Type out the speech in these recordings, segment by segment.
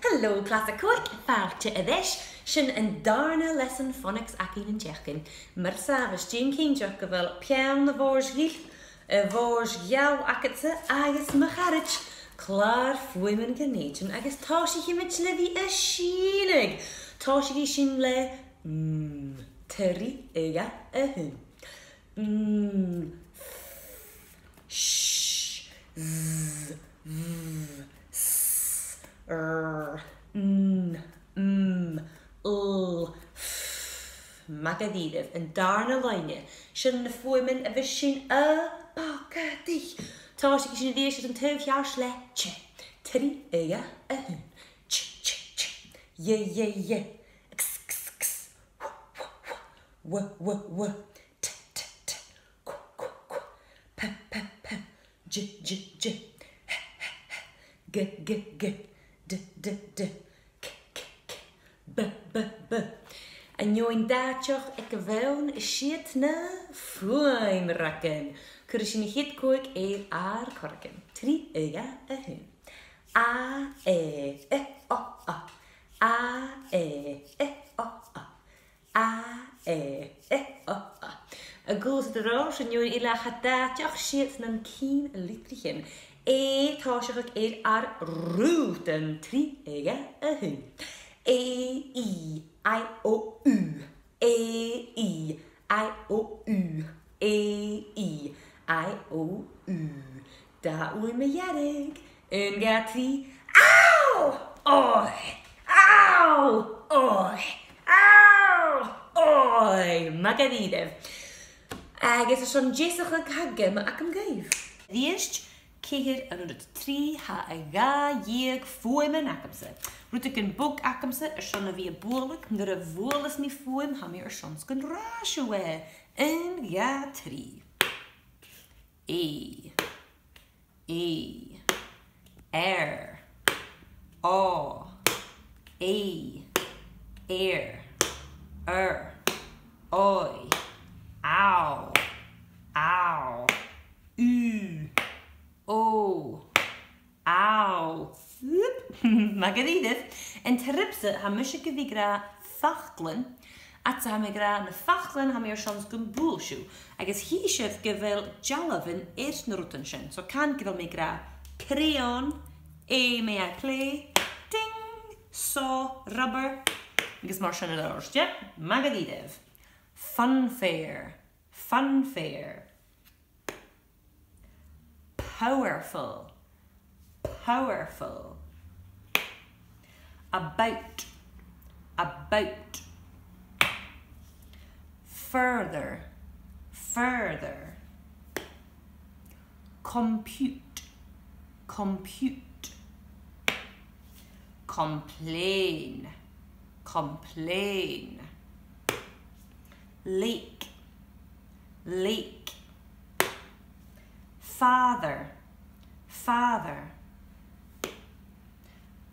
Hallo klasse koik, faaltje edish, shin en darna lesson phonics akin en tjechen. Maar savas Jean King jokke wel pian de voorsgiel, voorsgjouw aketse, agus macharich, klaar fwoemen geneten, agus toshige met levi a shienig, toshige shin le, terri ega a hun. Shh, z, v, s, r, n, l, f. Magadidev en daarna lijnje. Shun de voemen en we shin a bakadich. Tosh ik shin die een 12 jaar sletje. Tri ega a hun. Ch ch ch. Ye. X x x. W. T t t. Qu. P. J. G. D. K. B. En join daadjoch ik wel shit na fuim rakken. Kurus je niet koik aar korken. Tri ega a hun. A o. A o. A goes de roos en join ila gaat daadjoch shit na kien litrichen. Toshach ik aar routen. Tri ega a hun. I-O-U. I-O-U. Da oei me jarig. En gaat die. Auw! Oi! Magadidev. Agus is zo'n jessige kagge, maar ik hem geef. Eerst keer en het 3 ha a ga jeeg voor mijn akemse. Roet ik een boek akemse, zo'n wie boerlijk, maar een woel is niet voor hem, ham je soms kan rasje. En ja 3. R. O. Oi. Au. U. O. Au. Magadidev. En tripse ha mushike vi gra fachtlen. At ze ha me gra na fachtlen ha me soms kun boelshoe. Agus hi chef gevel jalaven eerst nrutenshen. So kan gevel me gra crayon. Me a clay. Ding. So rubber. Agus mar shan adors. Yep. Magadidev. Funfair. Powerful. About. Further. Compute. Complain. Leak. Father.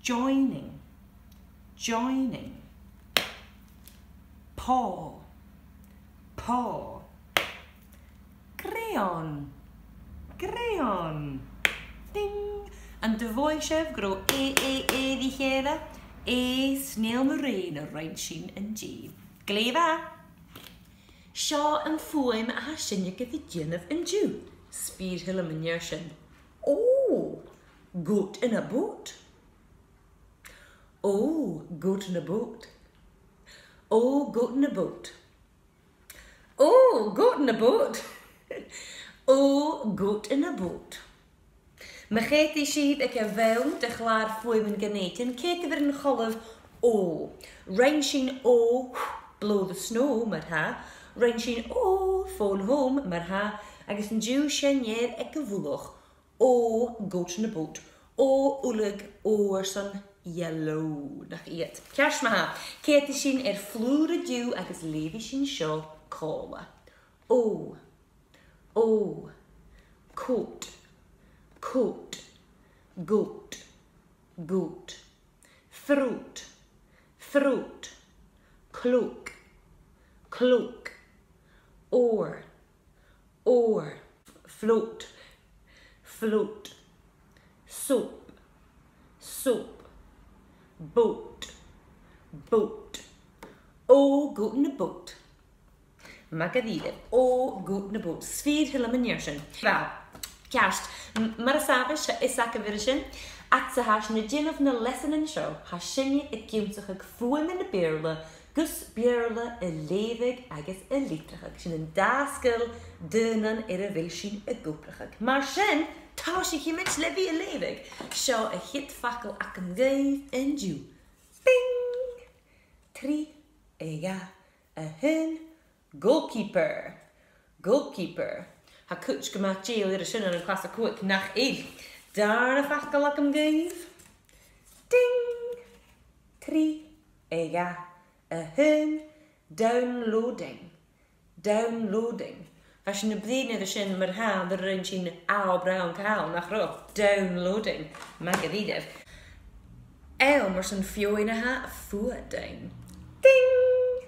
Joining. Paw. Crayon. Ding. En de voice gro die hele. Snail marine reinschien en G. Gleva. Shaw en foem a shinjike the gin of en Jew. Speed hillem en yershin. Oh, goat in a boat. Oh, goat in a boat. Oh, goat in a boat. Oh, goat in a boat. Oh, goat in a boat. Me geet die sheet ik heb wel te klaar voor mijn geneten. Kijk er een golf. Oh, rainshin oh, blow the snow, maar ha. Rainshin oh, phone home, maar ha. Agus een Jew shenjer ik gevoelig. Oh, goat in a boat. Oh, ulig oorson yellow. Dag eet. Kers maar ha. Kijk die shin vloere Jew agus levi shin show kola. Oh, coat. Goat. Fruit. Cloak. Oar. Float. Soap. boat, boat. O goed in de boot. Mag ik die? O goed in de boot. Sfeer helemaal neersen. Wel, kerst. Maar savage is ik weer zijn. At ze haast een gin of een lessen in show. Haast je ik komt zich voelen in de beerle. Gus beerle een levig, agus een liefdig. Zijn een daaskel dunnen een wilshin een gooplig. Maar zijn tausch ik je met levy een levig. Show een hitfakkel ak een geef en ju. Bing! 3, ja, een goalkeeper. Goalkeeper. Ha coach gemaakt jail er zijn een klasse koek nach één. Daar een fakkel ak een geef. Ding! 3, ja. Een downloading. Downloading. Als je een brede zin maar haal, dan rent je een oude bruin kaal naar groot. Downloading. Maak het niet even. Maar zijn vioen ha voeding. Ding!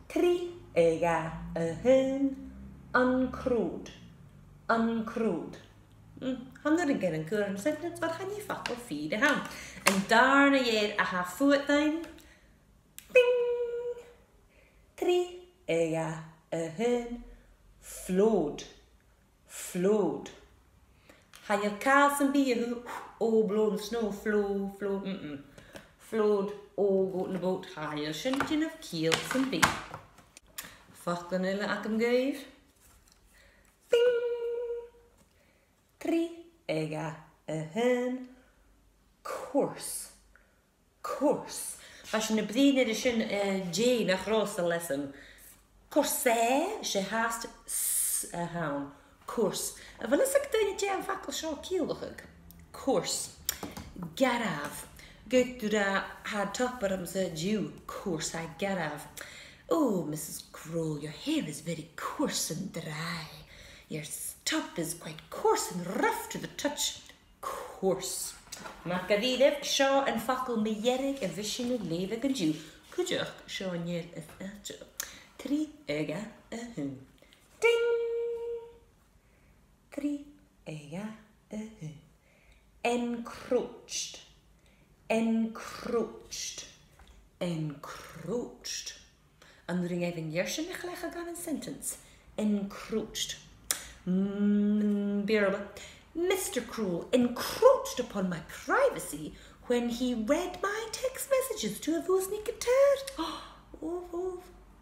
3, ja, een uncrude. Uncrude. Han er een een current sentence, wat gaan je fakkel vieren gaan. En daarna je ha voeding. Bing! 3, ja, een flood. Flood. Ga je kaas en bier, blown snow, flow. Flood, go in de boot. Ga je shintje of kiel en bier. Fakkeln hele ak hem geef. Bing! 3, ja, een course. Course. Als je een brede is een J naar grootste lessen. Course, je haast houden. Course. Wat is ik dat je een fakkel zo kielig? Course. Get af. Goed to the hard top, but I'm said you. Course, I get af. Oh, Mrs. Kroll, your hair is very coarse and dry. Your top is quite coarse and rough to the touch. Coarse. Maar kadide, show en fakkel me jerig en vision en levig en ju. Kujug, show en jer en ju. 3, ja, hun. Ding! 3, ja, hun. Encroached. Encroached. Encroached. Anderen even jersen gelegd aan een sentence. Encroached. Beerle. Mr. Cruel encroached upon my privacy when he read my text messages to a Vosnikater.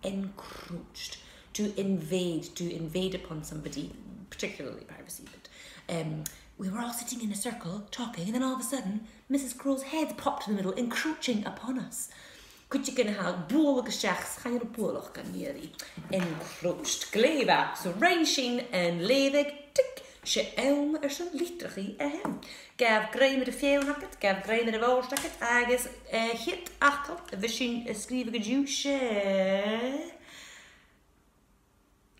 Encroached. To invade upon somebody, particularly privacy. But we were all sitting in a circle talking, and then all of a sudden, Mrs. Cruel's head popped in the middle, encroaching upon us. Could you kunnen halen boerlijke schachts, ga je op boerlijk kan jullie. Encroached. Gleba. So ranging en levig. Tik. She elm zo'n liefdrie hem. Gav grij met de veelhakket, gav grij met de woordstakket, agus hit achtel, we zien schrijven gejuw,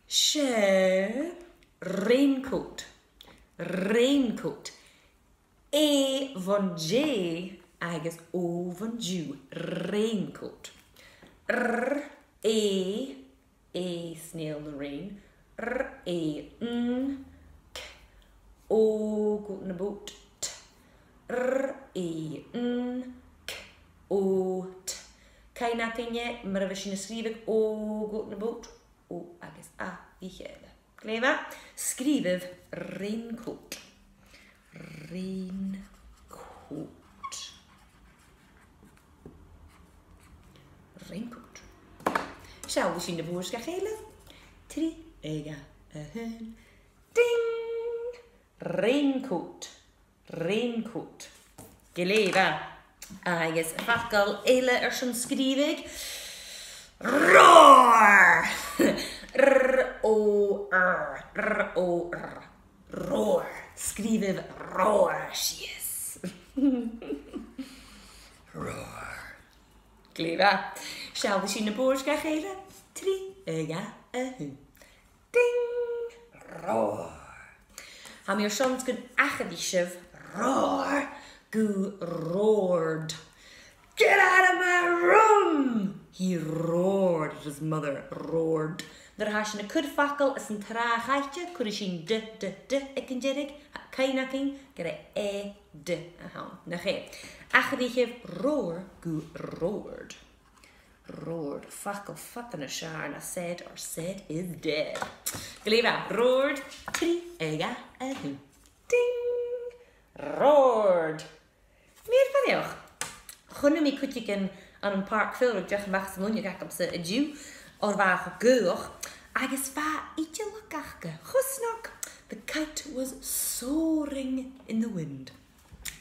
she, raincoat, raincoat, van J, agus O van Jew, raincoat, snail the rain, O go in the boat. K O T. Kai na kenje, maar we zien schrijven O go in the boat. O agus A die hele. Kleva. Schrijven raincoat. Raincoat. Raincoat. Zo, we zien de boerska gele. 3, ega, ding. Raincoat. Raincoat. Geleva. Agus fakkel ele zo'n schrijvig. Roar. R-O-R. R-O-R. Roar. Schrijven roar. Yes. Roar. Geleva. Zal we zien de boerska gele? 3, ja, ding. Roar. Ham your sons good achadishiv. Roar. Goo roared. Get out of my room! He roared at his mother. Roared. There has a good fakkel as een traag heitje. Could she de ik en jerig. Kainaking, gyda d a hawn. Na chi. Achadich roar, go roared. Roared. Fakkel fucking a sharn. I said or said is dead. Gelieva. Roared. Tri ega a hu. Ding. Roared. Meer van jou. Gunne mi kutjiken aan een park veel. Zeg maar ze moet je kijken op ze jew. Or waar geur. Agus va ietsje lakachke. Gusnak. The kite was soaring in the wind.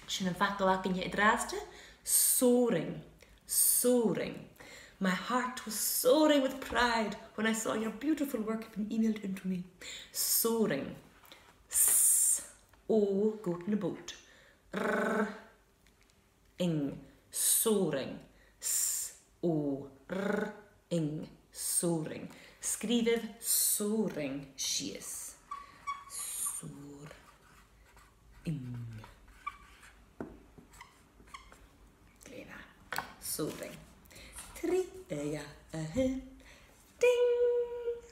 Shin een fakkel in je draaste. Soaring. Soaring. My heart was soaring with pride when I saw your beautiful work been emailed into me. Soaring. S-o goat in a boat. R-ing. Soaring. S-o-r-ing. Soaring. Skrivev soaring shies. Soaring. Gleda. Soaring. Tri, ja, ding,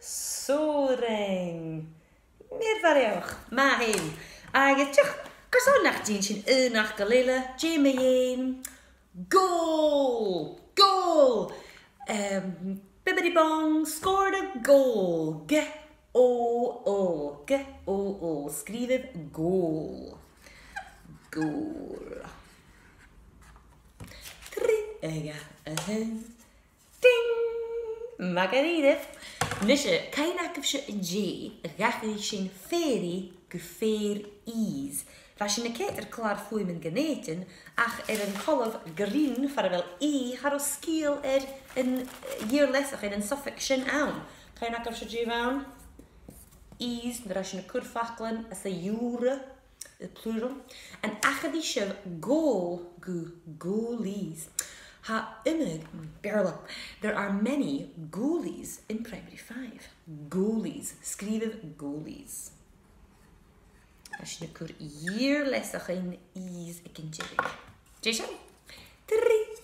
soaring. Meer van jou, maar heen. Tjach, kan nacht dienstje een nacht geleden, Jimmy goal, goal. Bibbidi Bong scored a goal. G-O-O, G-O-O, schrijf goal. Goal. Tri, ja, ding! Margarita. Nisje, kein akifje J, gachtig zijn fairy, gefair is. Als je een keer klaar voor mijn geneten, ach een kolf green, vaarwel gaat skill een jaar lessig in een suffixen aan. Kein akifje J aan. Is, maar als je een kurfachelen, als een jure, het plural. En achadische goal, goalies. There are many goalies in primary 5. Goalies. Schrijf goalies. Als je een hier lessig in is, ik in Jerry. Jason?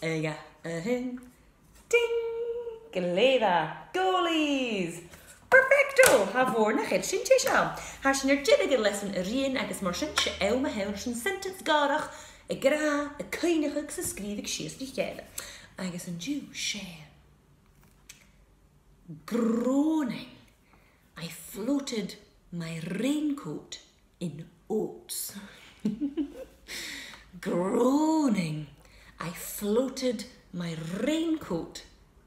3. Ja. Ding. Geleva. Goalies. Perfecto. Ha voor naar het sint Jason. Als je een Jerry lesson rien, agus marsintje elme heldersen sentence garach. Ik gra, een keinigig, ze schreef ik shees die gele. Agus een Jew, share. Groaning. I floated my raincoat in oats. Groaning. I floated my raincoat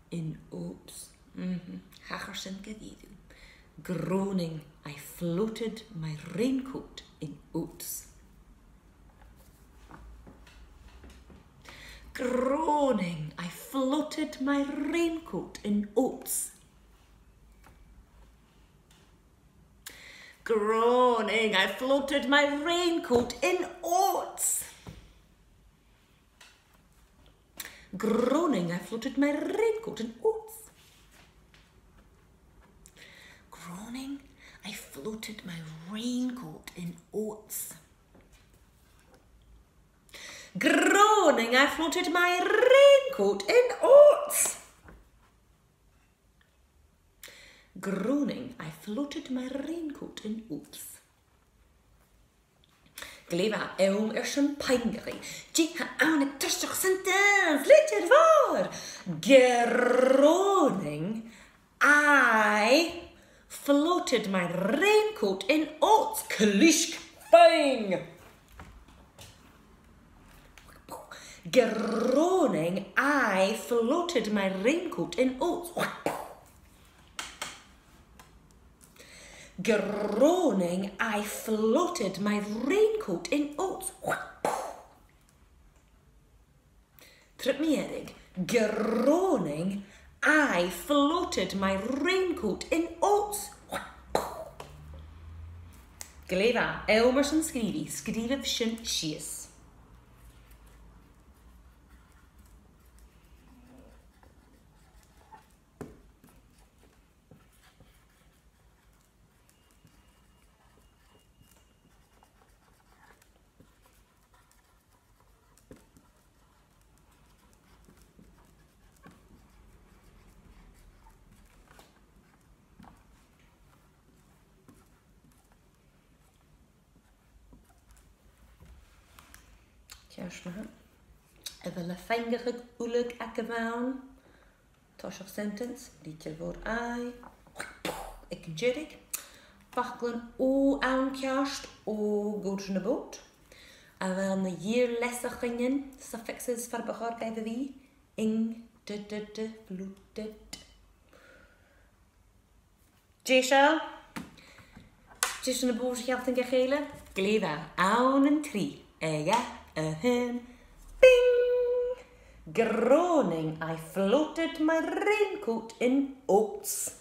in oats. Hachersen gedidu. Groaning. I floated my raincoat in oats. Groaning, I floated my raincoat in oats. Groaning, I floated my raincoat in oats. Groaning, I floated my raincoat in oats. Groaning, I floated my raincoat in oats. Groaning, I floated my raincoat in oats. Groaning, I floated my raincoat in oats. Gleva, zijn pijniging. Jika aan het tussig sentence, let je voor. Groaning, I floated my raincoat in oats. Klishk, fijn. Groaning, I floated my raincoat in oats. Groaning, I floated my raincoat in oats. Trip me erig. Groaning, I floated my raincoat in oats. Gleva, Elmerson skrivi, skrivev shin shies. Kjers na. Efo la feingerig ulig ac y fawn. Tosioch sentence. Dieter voor ai. Ik jirig. Bachglen o awn kjast o goed in de boot. A wel na hier lessa gingen. Suffixes voor begor gaid vi. Ing, de, vloedet. Jesha. Jes in de boot geldt in gehele. Gleva awn en tri. Ja, bing! Groning, I floated my raincoat in oats.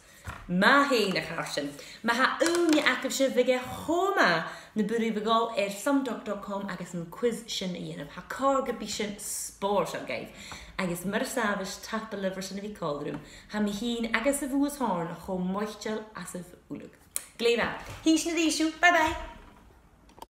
Ma heen harsen. Ma ha je akif se vige homa. Na buri vigal sumdoc.com agus een quiz shin yen. Ha carga bishin sport al gaif. Agus marsavish tappa liver shin vi caldrum. Ha mi heen agus a vuas horn ho moichel as of ulug. Gleva. Hish na dishu. Bye bye.